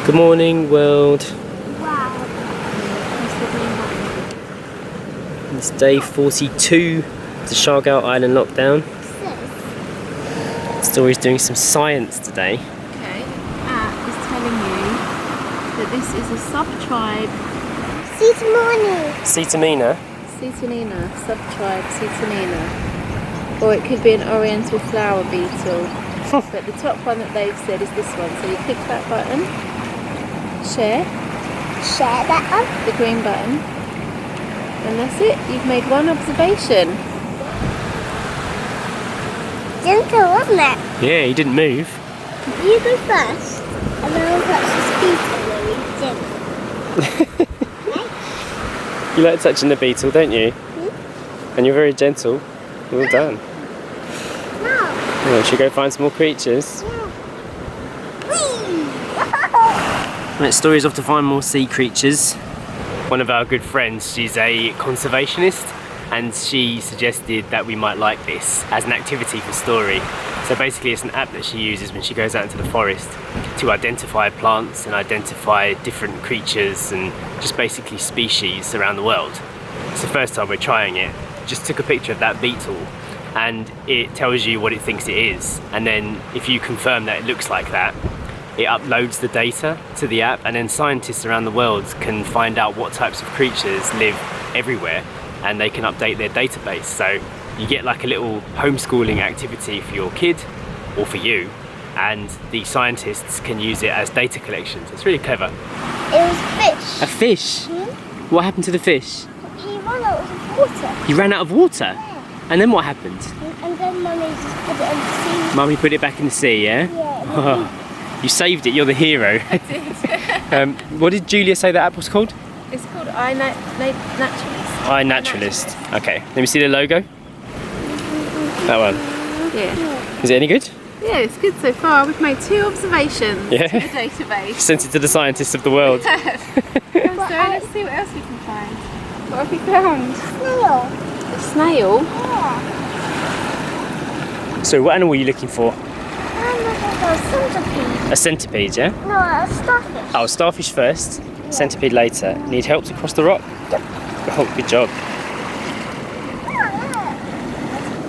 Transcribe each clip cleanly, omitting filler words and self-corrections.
Good morning, world. Wow. It's day 42 of the Siargao Island Lockdown. Story's doing some science today. Okay, is telling you that this is a sub-tribe. Citamina. Sub-tribe Citamina. Or it could be an oriental flower beetle. But the top one that they've said is this one. So you click that button, share that one, the green button, and that's it. You've made one observation. Gentle, wasn't it? Yeah, he didn't move. You go first, and then I'll touch this beetle very gentle. You like touching the beetle, don't you? And you're very gentle. Well done. Well, should we go find some more creatures? Right, Story's off to find more sea creatures. One of our good friends, she's a conservationist, and she suggested that we might like this as an activity for Story. So basically it's an app that she uses when she goes out into the forest to identify plants and identify different creatures and just basically species around the world. It's the first time we're trying it. Just took a picture of that beetle and it tells you what it thinks it is, and then if you confirm that it looks like that, it uploads the data to the app, and then scientists around the world can find out what types of creatures live everywhere and they can update their database. So you get like a little homeschooling activity for your kid or for you, and the scientists can use it as data collections. It's really clever. It was fish. A fish? What happened to the fish? He ran out of water. You ran out of water? And then what happened? And then Mummy just put it in the sea. Mummy put it back in the sea, yeah? Yeah. You saved it, you're the hero. I did. What did Julia say that app was called? It's called iNaturalist. iNaturalist. Okay, let me see the logo. That one. Yeah. Is it any good? Yeah, it's good so far. We've made 2 observations Yeah. to the database. Sent it to the scientists of the world. So let's see what else we can find. What have we found? Snail. A snail? Yeah. So what animal are you looking for? I'm looking for a centipede. A centipede, yeah? No, a starfish. Oh, starfish first, centipede later. Need help to cross the rock? Oh, good job.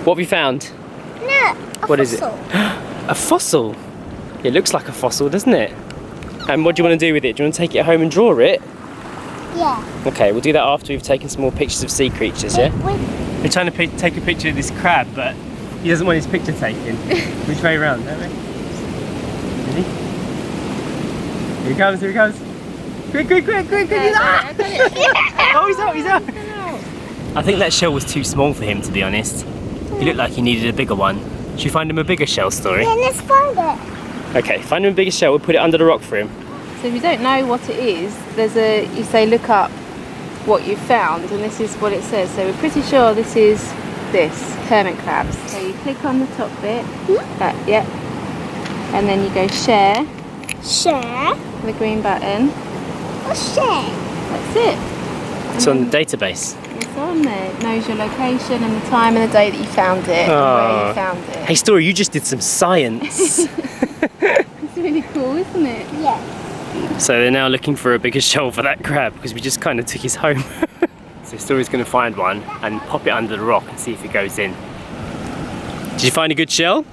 What have you found? No, What is it? A fossil. It looks like a fossil, doesn't it? And what do you want to do with it? Do you want to take it home and draw it? Yeah. Okay, we'll do that after we've taken some more pictures of sea creatures, yeah? Wait. We're trying to take a picture of this crab, but he doesn't want his picture taken. Which way around, don't we? Ready? Here he comes, here he comes. Quick! Ah! Oh, he's out! I think that shell was too small for him, to be honest. He looked like he needed a bigger one. Should we find him a bigger shell, Story? Yeah, let's find it. Okay, find him a bigger shell, we'll put it under the rock for him. So if you don't know what it is, you say look up what you found, and this is what it says. So we're pretty sure this is hermit crabs. So you click on the top bit, yep, and then you go share, the green button. Share. That's it. It's on the database. It's on there. It knows your location and the time and the day that you found it, and where you found it. Hey Story, you just did some science. It's really cool, isn't it? Yeah. So they're now looking for a bigger shell for that crab because we just kind of took his home. So Story's going to find one and pop it under the rock and see if it goes in. Did you find a good shell?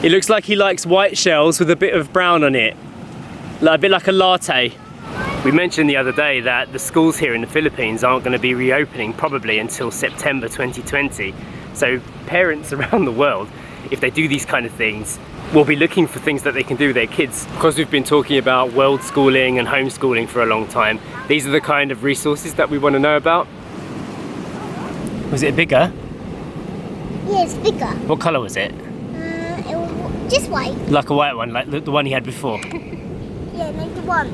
It looks like he likes white shells with a bit of brown on it. A bit like a latte. We mentioned the other day that the schools here in the Philippines aren't going to be reopening probably until September 2020. So parents around the world, if they do these kind of things, will be looking for things that they can do with their kids. Because we've been talking about world schooling and homeschooling for a long time, these are the kind of resources that we want to know about. Was it bigger? Yeah, it's bigger. What colour was it? It was just white. Like a white one, like the one he had before. Yeah, like the one.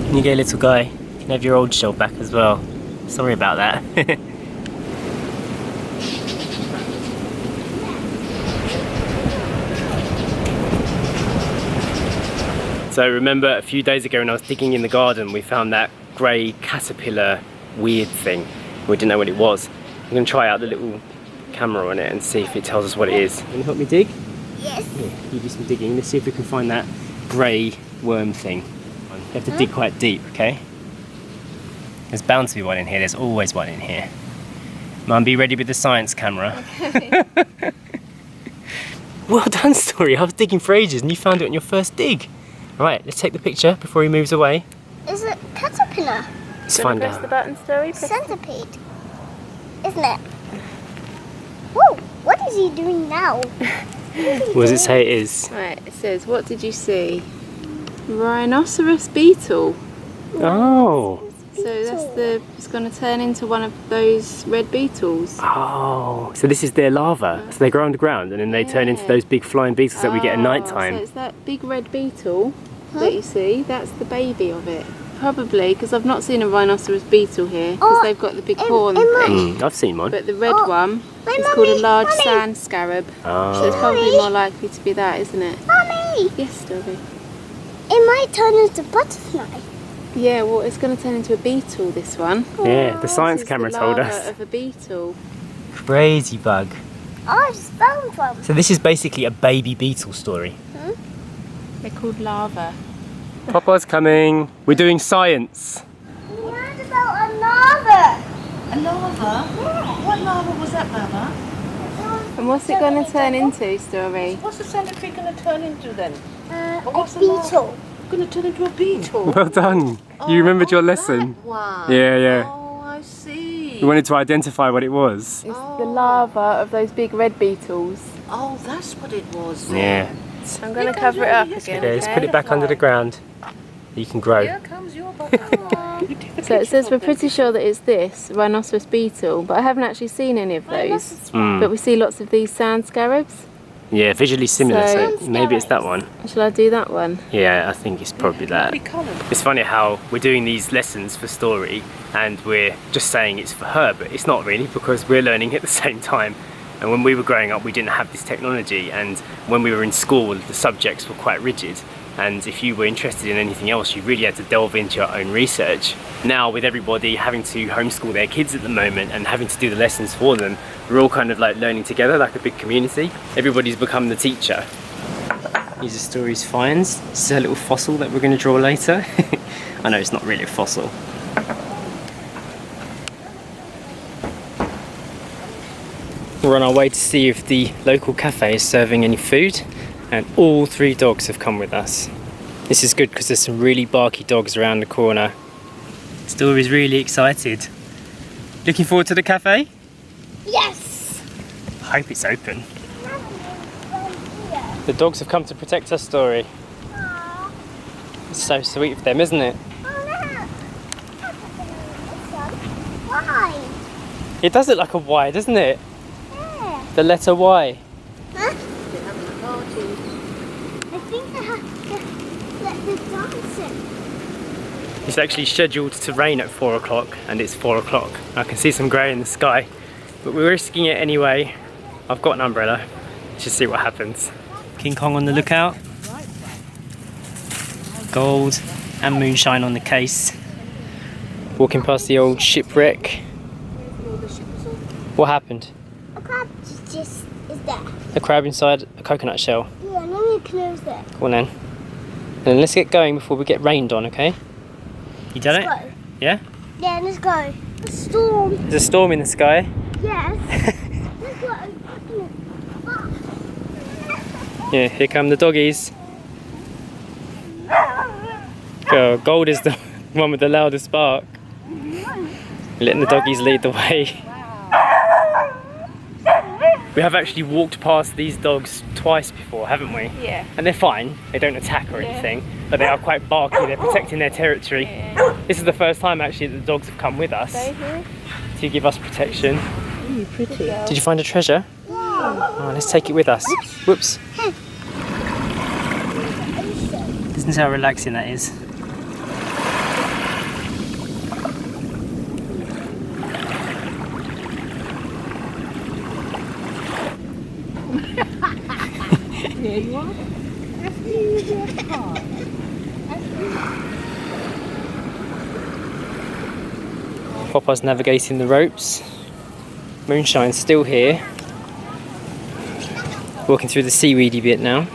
Here you go, little guy. You can have your old shell back as well. Sorry about that. So remember a few days ago when I was digging in the garden, we found that grey caterpillar weird thing. We didn't know what it was. I'm going to try out the little camera on it and see if it tells us what it is. Can you help me dig? Yes. Yeah, you do some digging. Let's see if we can find that grey worm thing. You have to dig quite deep, okay? There's bound to be one in here. There's always one in here. Mum, be ready with the science camera. Okay. Well done, Story. I was digging for ages and you found it on your first dig. Right, let's take the picture before he moves away. Is it caterpillar? Let's find Press out. the button, Story. Centipede. Isn't it? Whoa! What is he doing now? What does it say it is? Right, it says, what did you see? Rhinoceros beetle. Oh. So it's going to turn into one of those red beetles. Oh. So this is their larva. So they grow underground and then they turn into those big flying beetles that we get at night time. So it's that big red beetle that you see. That's the baby of it. Probably, because I've not seen a rhinoceros beetle here, because they've got the big horn thing. I've seen one. But the red one is called a large sand scarab. Oh. So it's probably more likely to be that, isn't it? Mommy! Yes, Dobby. It might turn into a butterfly. Yeah, well, it's going to turn into a beetle, this one. Yeah, the science This is camera the told larva us. of a beetle. Crazy bug. Oh, I just found one. So this is basically a baby beetle story. They're called larva. Papa's coming. We're doing science. What about a larva? A larva? What larva was that, Mama? And what's it going to turn into, Story? What's the centipede going to turn into then? A What's the beetle. Going to turn into a beetle? Well done. You remembered your lesson. That one. Yeah, yeah. Oh, I see. We wanted to identify what it was. It's the larva of those big red beetles. Oh, that's what it was. then. Yeah. I'm going to cover it up again. Okay, let's put it back under the ground. You can grow. Here comes your butterfly. You take the So it picture says of we're them. pretty sure that it's this rhinoceros beetle, but I haven't actually seen any of those. But we see lots of these sand scarabs. Yeah, visually similar, so So- maybe it's that one. Shall I do that one? Yeah, I think it's probably that. Lovely colour. It's funny how we're doing these lessons for Story and we're just saying it's for her, but it's not really, because we're learning at the same time. And when we were growing up, we didn't have this technology, and when we were in school, the subjects were quite rigid. And if you were interested in anything else, you really had to delve into your own research. Now, with everybody having to homeschool their kids at the moment and having to do the lessons for them, we're all kind of like learning together, like a big community. Everybody's become the teacher. These are Story's finds. This is a little fossil that we're going to draw later. I know it's not really a fossil. We're on our way to see if the local cafe is serving any food, and all 3 dogs have come with us. This is good because there's some really barky dogs around the corner. Story's really excited. Looking forward to the cafe? Yes. I hope it's open. The dogs have come to protect us, Story. It's so sweet of them, isn't it? Why? It does look like a Y, doesn't it? Yeah. The letter Y. Huh? They're having a party. I think I have to let the dogs in. It's actually scheduled to rain at 4 o'clock, and it's 4 o'clock. I can see some grey in the sky, but we're risking it anyway. I've got an umbrella. Let's just see what happens. King Kong on the lookout. Gold and moonshine on the case. Walking past the old shipwreck. What happened? A crab just is there. A crab inside a coconut shell. Yeah, and then you close there. Go on then. And then let's get going before we get rained on, okay? You done it? Let's go. Yeah? Yeah, let's go. A storm. There's a storm in the sky. Yes. Let's go. Yeah, here come the doggies. Oh, Gold is the one with the loudest bark. Letting the doggies lead the way. We have actually walked past these dogs twice before, haven't we? Yeah. And they're fine, they don't attack or anything, but they are quite barky, they're protecting their territory. This is the first time actually that the dogs have come with us Stay here. to give us protection. Really pretty. Did you find a treasure? Oh, let's take it with us. Whoops. Listen to how relaxing that is. There you are. Papa's navigating the ropes. Moonshine's still here. Walking through the seaweedy bit now.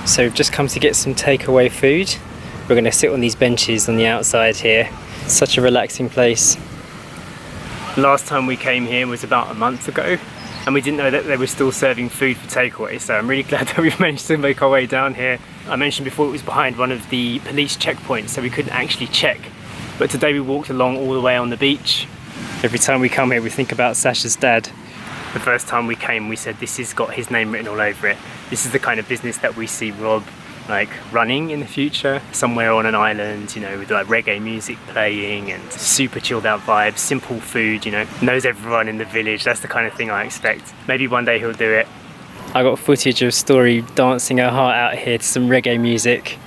So we've just come to get some takeaway food. We're going to sit on these benches on the outside here. Such a relaxing place. Last time we came here was about a month ago, and we didn't know that they were still serving food for takeaway, so I'm really glad that we've managed to make our way down here. I mentioned before it was behind one of the police checkpoints, so we couldn't actually check. But today we walked along all the way on the beach. Every time we come here we think about Sacha's dad. The first time we came we said this has got his name written all over it. This is the kind of business that we see Rob like running in the future, somewhere on an island, you know, with like reggae music playing and super chilled out vibes, simple food, you know, knows everyone in the village. That's the kind of thing I expect. Maybe one day he'll do it. I got footage of Story dancing her heart out here to some reggae music.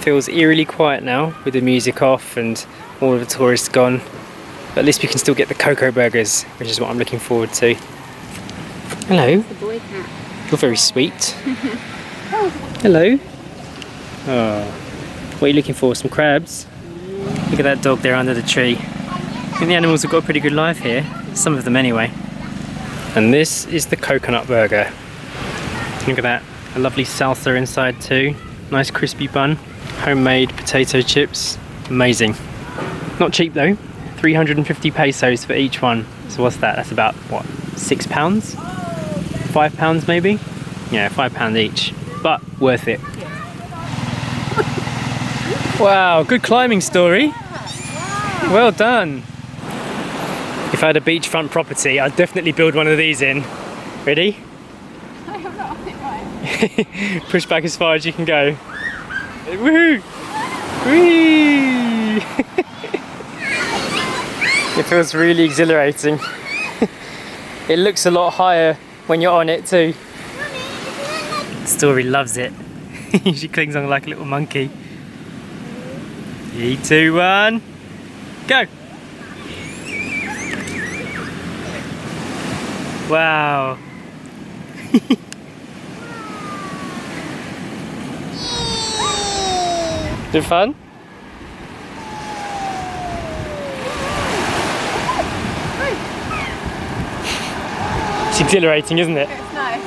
Feels eerily quiet now with the music off and all of the tourists gone. But at least we can still get the cocoa burgers, which is what I'm looking forward to. Hello. The boy cat. You're very sweet. Hello. Oh. What are you looking for? Some crabs? Look at that dog there under the tree. I think the animals have got a pretty good life here. Some of them anyway. And this is the coconut burger. Look at that. A lovely salsa inside too. Nice crispy bun. Homemade potato chips. Amazing. Not cheap though. 350 pesos for each one. So what's that? That's about, what, £6? £5 maybe? Yeah, £5 each. But worth it. Wow, good climbing, Story. Well done. If I had a beachfront property, I'd definitely build one of these in. Ready? I have not on it right. Push back as far as you can go. Woohoo! Whee! It feels really exhilarating. It looks a lot higher when you're on it too. Story loves it. She clings on like a little monkey. 3, 2, 1, go! Wow. Is it fun? It's exhilarating, isn't it? It's nice.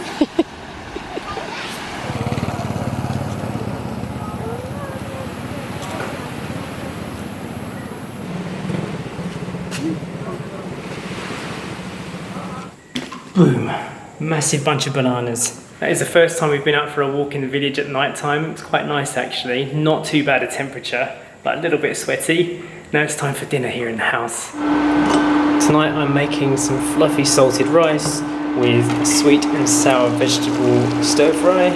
Boom. Massive bunch of bananas. That is the first time we've been out for a walk in the village at night time. It's quite nice actually. Not too bad a temperature, but a little bit sweaty. Now it's time for dinner here in the house. Tonight I'm making some fluffy salted rice with sweet and sour vegetable stir fry.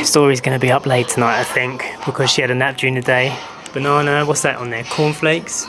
Story's gonna be up late tonight I think, because she had a nap during the day. Banana, what's that on there? Cornflakes?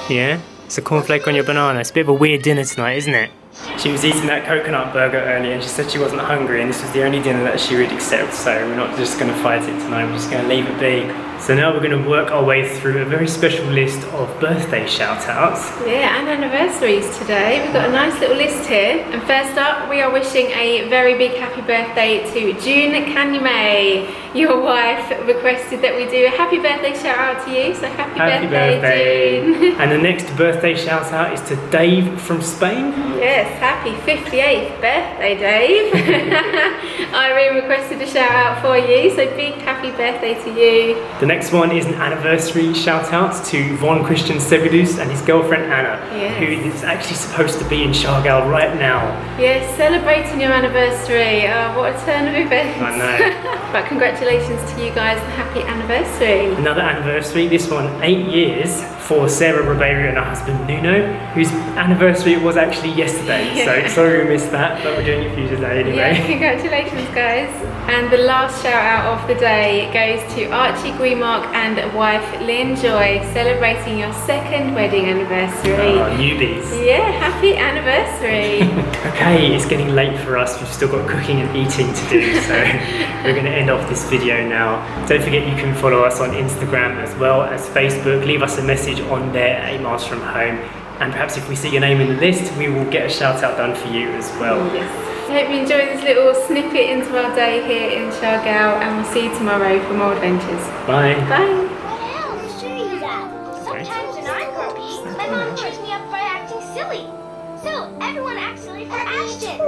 Yeah? It's a cornflake on your banana. It's a bit of a weird dinner tonight, isn't it? She was eating that coconut burger earlier and she said she wasn't hungry and this was the only dinner that she would accept, so we're not just going to fight it tonight, we're just going to leave it be. So now we're going to work our way through a very special list of birthday shout-outs. Yeah, and anniversaries today. We've got a nice little list here. And first up, we are wishing a very big happy birthday to June Jmayel. Your wife requested that we do a happy birthday shout out to you, so happy birthday, June. And the next birthday shout out is to Dave from Spain. Yes, happy 58th birthday, Dave. Irene requested a shout out for you, so big happy birthday to you. The next one is an anniversary shout out to Von Christian Sebedus and his girlfriend Anna, yes, who is actually supposed to be in Siargao right now. Yes, celebrating your anniversary. Oh, what a turn of events. I know. But congratulations to you guys and happy anniversary. Another anniversary, this one 8 years for Sarah Ribeiro and her husband Nuno, whose anniversary it was actually yesterday. Yeah. So sorry we missed that, but we're doing it for you today anyway. Yeah, congratulations guys. And the last shout out of the day goes to Archie Guimark and wife Lynn Joy, celebrating your 2nd wedding anniversary. Oh, newbies. Yeah, happy anniversary. Okay, it's getting late for us. We've still got cooking and eating to do, so we're going to end off this video now. Don't forget you can follow us on Instagram as well as Facebook. Leave us a message on there at 8 Miles From Home. And perhaps if we see your name in the list, we will get a shout out done for you as well. Yes. I hope you enjoyed this little snippet into our day here in Siargao, and we'll see you tomorrow for more adventures. Bye. Bye. What else? Sure you that. Sometimes when I'm grumpy, my mom cheers me up by acting silly. So everyone acts silly for Ashton.